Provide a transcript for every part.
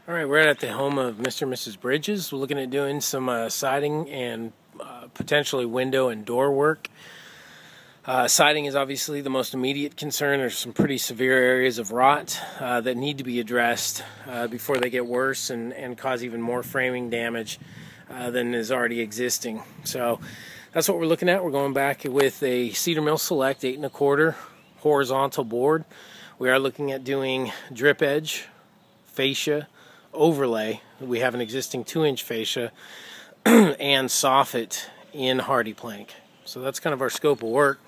Alright, we're at the home of Mr. and Mrs. Bridges. We're looking at doing some siding and potentially window and door work. Siding is obviously the most immediate concern. There's some pretty severe areas of rot that need to be addressed before they get worse and cause even more framing damage than is already existing. So that's what we're looking at. We're going back with a Cedar Mill Select 8 1/4 horizontal board. We are looking at doing drip edge, fascia, overlay. We have an existing 2-inch fascia and soffit in Hardie plank. So that's kind of our scope of work.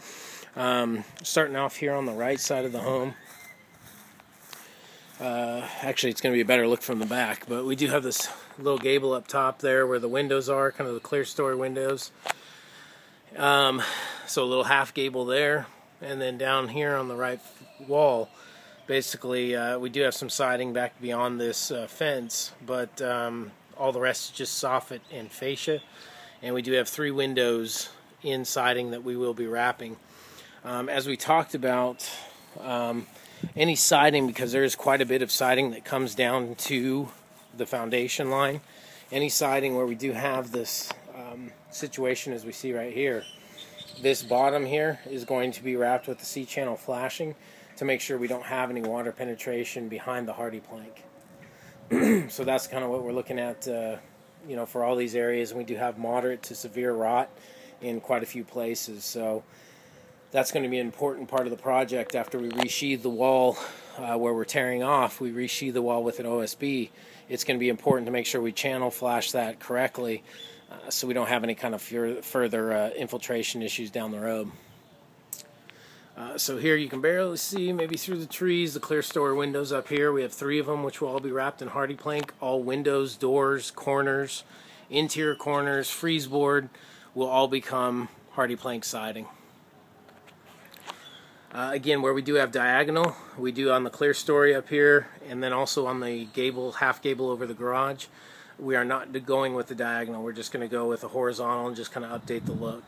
Starting off here on the right side of the home. Actually, it's going to be a better look from the back, but we do have this little gable up top there where the windows are, kind of the clear story windows. So a little half gable there, and then down here on the right wall, basically we do have some siding back beyond this fence, but all the rest is just soffit and fascia, and we do have 3 windows in siding that we will be wrapping. As we talked about, any siding, because there is quite a bit of siding that comes down to the foundation line, any siding where we do have this situation as we see right here, this bottom here is going to be wrapped with the C-channel flashing to make sure we don't have any water penetration behind the Hardie plank. So that's kind of what we're looking at, for all these areas. And we do have moderate to severe rot in quite a few places. So that's going to be an important part of the project. After we resheathe the wall where we're tearing off, we resheathe the wall with an OSB. It's going to be important to make sure we channel flash that correctly so we don't have any kind of further infiltration issues down the road. So here you can barely see, maybe through the trees, the clear story windows up here. We have 3 of them, which will all be wrapped in Hardie plank. All windows, doors, corners, interior corners, freeze board will all become Hardie plank siding. Again, where we do have diagonal, we do on the clear story up here, and then also on the gable, half gable over the garage. We are not going with the diagonal. We're just going to go with a horizontal and just kind of update the look.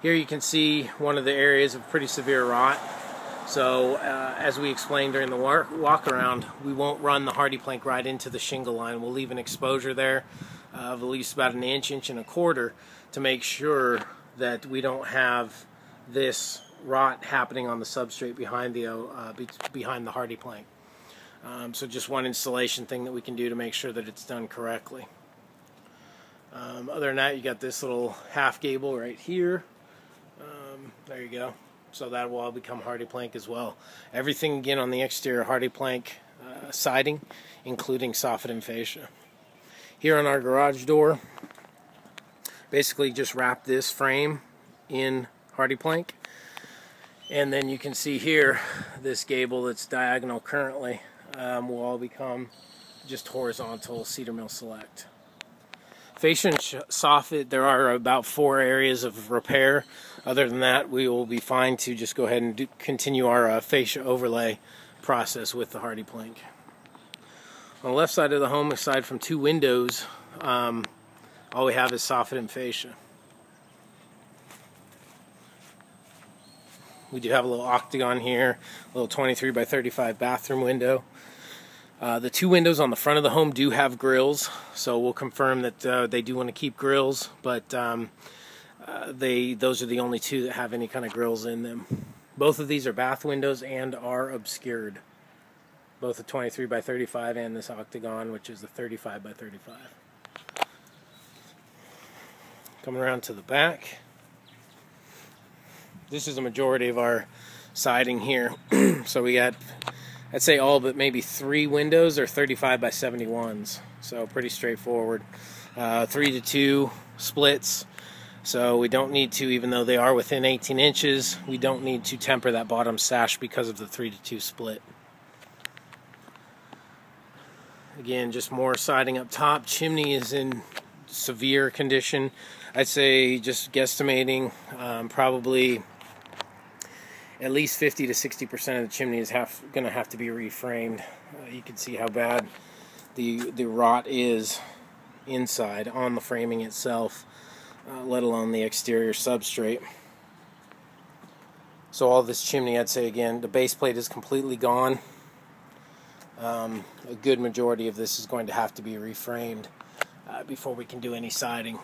Here you can see one of the areas of pretty severe rot. So as we explained during the walk around, we won't run the Hardie plank right into the shingle line. We'll leave an exposure there of at least about 1 inch, 1 1/4 to make sure that we don't have this rot happening on the substrate behind the Hardie plank. So just one installation thing that we can do to make sure that it's done correctly. Other than that, you got this little half gable right here. There you go. So that will all become Hardie plank as well. Everything again on the exterior Hardie plank siding, including soffit and fascia. Here on our garage door, basically just wrap this frame in Hardie plank. And then you can see here, this gable that's diagonal currently will all become just horizontal Cedar Mill Select. Fascia and soffit, there are about 4 areas of repair. Other than that, we will be fine to just go ahead and continue our fascia overlay process with the Hardie plank. On the left side of the home, aside from 2 windows, all we have is soffit and fascia. We do have a little octagon here, a little 23 by 35 bathroom window. The 2 windows on the front of the home do have grills, so we'll confirm that they do want to keep grills, but those are the only 2 that have any kind of grills in them. Both of these are bath windows and are obscured. Both the 23 by 35 and this octagon, which is the 35 by 35. Coming around to the back. This is the majority of our siding here. So we got, I'd say all but maybe 3 windows are 35 by 71s. So pretty straightforward. 3-to-2 splits. So we don't need to, even though they are within 18 inches, we don't need to temper that bottom sash because of the 3-to-2 split. Again, just more siding up top. Chimney is in severe condition. I'd say, just guesstimating, probably at least 50 to 60% of the chimney is going to have to be reframed. You can see how bad the rot is inside on the framing itself, let alone the exterior substrate. So all this chimney, I'd say again, the base plate is completely gone. A good majority of this is going to have to be reframed before we can do any siding.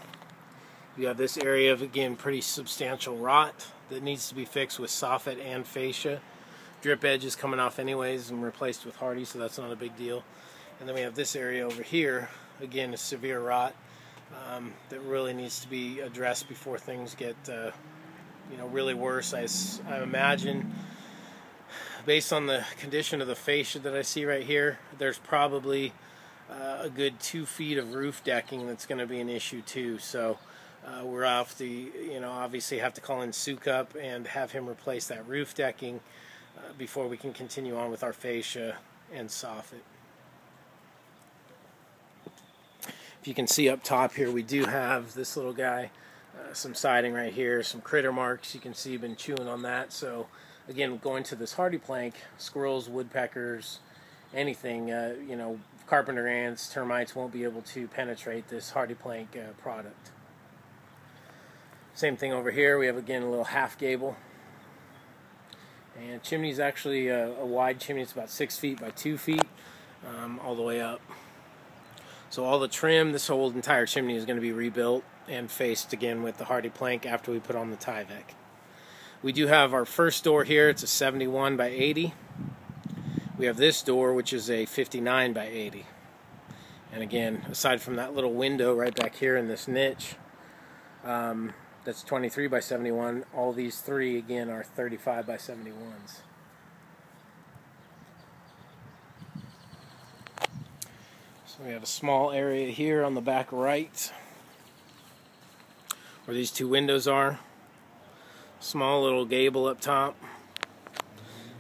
You have this area of, again, pretty substantial rot that needs to be fixed with soffit and fascia. Drip edge is coming off anyways and replaced with Hardie, so that's not a big deal. And then we have this area over here, again, a severe rot that really needs to be addressed before things get really worse. I imagine, based on the condition of the fascia that I see right here, there's probably a good 2 feet of roof decking that's going to be an issue too. So we're off the, obviously have to call in Sukup and have him replace that roof decking before we can continue on with our fascia and soffit. If you can see up top here, we do have this little guy, some siding right here, some critter marks. You can see been chewing on that. So again, going to this Hardie plank, squirrels, woodpeckers, anything, carpenter ants, termites won't be able to penetrate this Hardie plank product. Same thing over here. We have, again, a little half gable. And chimney is actually a wide chimney. It's about 6 feet by 2 feet all the way up. So all the trim, this whole entire chimney is going to be rebuilt and faced again with the Hardie plank after we put on the Tyvek. We do have our first door here. It's a 71 by 80. We have this door, which is a 59 by 80. And again, aside from that little window right back here in this niche, that's 23 by 71. All these three, again, are 35 by 71s. So we have a small area here on the back right where these two windows are. Small little gable up top.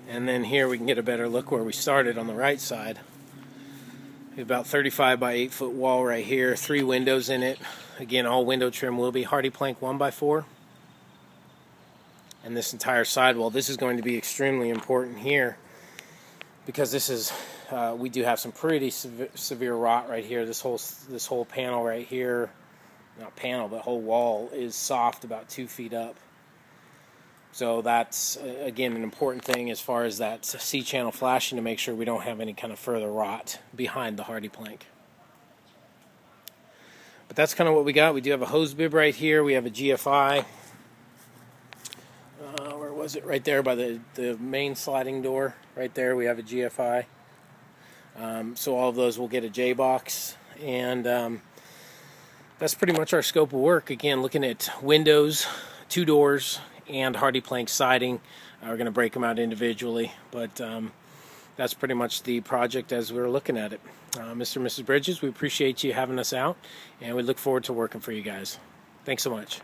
And then here we can get a better look where we started on the right side. We have about 35 by 8 foot wall right here, 3 windows in it. Again, all window trim will be Hardie plank 1x4. And this entire sidewall, this is going to be extremely important here because this is, we do have some pretty severe rot right here. This whole panel right here, not panel, but whole wall is soft about 2 feet up. So that's, again, an important thing as far as that C-channel flashing to make sure we don't have any kind of further rot behind the Hardie plank. But that's kind of what we got. We do have a hose bib right here. We have a GFI. Where was it? Right there by the main sliding door. Right there we have a GFI. So all of those will get a J-box. And that's pretty much our scope of work. Again, looking at windows, 2 doors, and Hardie plank siding. We're going to break them out individually, but that's pretty much the project as we're looking at it. Mr. and Mrs. Bridges, we appreciate you having us out, and we look forward to working for you guys. Thanks so much.